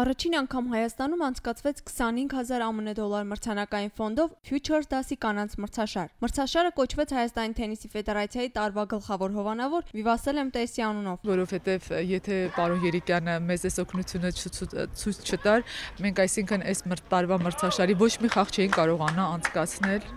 Առաջին անգամ Հայաստանում անցկացվեց 25,000 ԱՄՆ դոլար մրցանակային ֆոնդով Futures դասի կանանց մրցաշար։ Մրցաշարը կոչվեց Հայաստանի թենիսի ֆեդերացիայի տարվա գլխավոր հովանավոր Վիվասել Մտեսի անունով։ Որովհետև եթե պարոն Երիկյանը մեզ այս օգնությունը ցույց չտար, մենք այսինքն այս տարվա մրցաշարի ոչ մի խաղ չէինք կարողանա անցկացնել,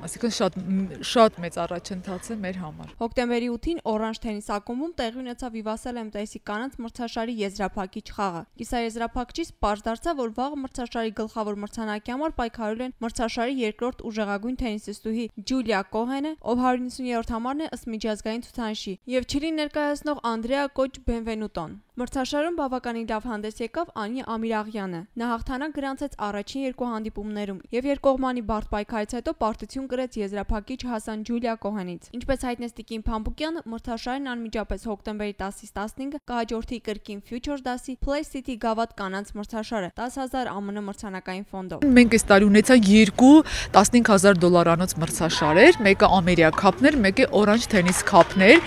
այսինքն շատ մեծ առաջընթաց է մեր համար։ Հոկտեմբերի 8-ին Օրանժ թենիս ակումբում տեղի ունեցավ Վիվասել Մտեսի կանանց մրցաշարի եզրափակիչ խաղը։ Կիսաեզրափակիչից պարզ դարձավ, որ վաղ մրցաշարի գլխավոր մրցանակի համար պայքարել են մրցաշարի երկրորդ ուժեղագույն թենիսիստուհի Ջուլիա Կոհենը, ով 150-րդ համարն է ըստ միջազգային ցուցանիշի, եւ Չիլին ներկայացնող Անդրեա Կոչ Բենվենուտոն։ Մրցաշարում բավականին լավ հանդես եկավ Անի Ամիրաղյանը։ Նա հաղթանակ գրանցեց առաջին երկու հանդիպումներում եւ երկկողմանի բարդ պայքարից հետո պարտություն կրեց եզրափակիչ Հասան Ջուլիա Կոհենից։ Ինչպես հայտնեց Տիկին Փամբուկյանը, մրցաշարին անմիջապես հոկտեմբերի 10-ից 15 կհաջորդի կրկին Futures դասի Play City Գավաթ կանանց մրցաշարը 10,000 ԱՄՆ մրցանակային ֆոնդով։ Մենք այս տարի ունեցանք երկու $15,000 մրցաշարեր, մեկը Ամերիա քափն էր, մեկը Օրանջ թենիս քափն էր։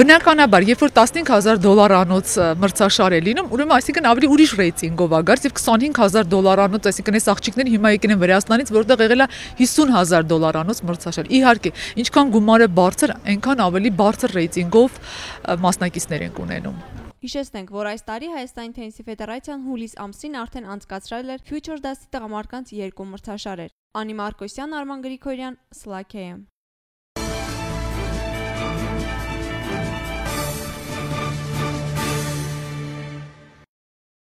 Բնականաբար, երբ որ $15,000 մրցաշար է լինում, ուրեմն այսինքն ավելի ուրիշ ռեյտինգով ա գալիս եւ $25,000, այսինքն այս աղջիկները հիմա եկել են Վրաստանից, որտեղ եղել է $50,000 մրցաշար։ Իհարկե, ինչքան գումարը բարձր, այնքան ավելի բարձր ռեյտինգով մասնակիցներ են ունենում։ Հիշեցնենք, որ այս տարի Հայաստանի թենիսի ֆեդերացիան հուլիս ամսին արդեն անցկացրել էր Futures դասի տղամարդկանց երկու մրցաշարեր։ Անի Մարկոսյան, Արման Գրիգորյան, Սլաքեյ։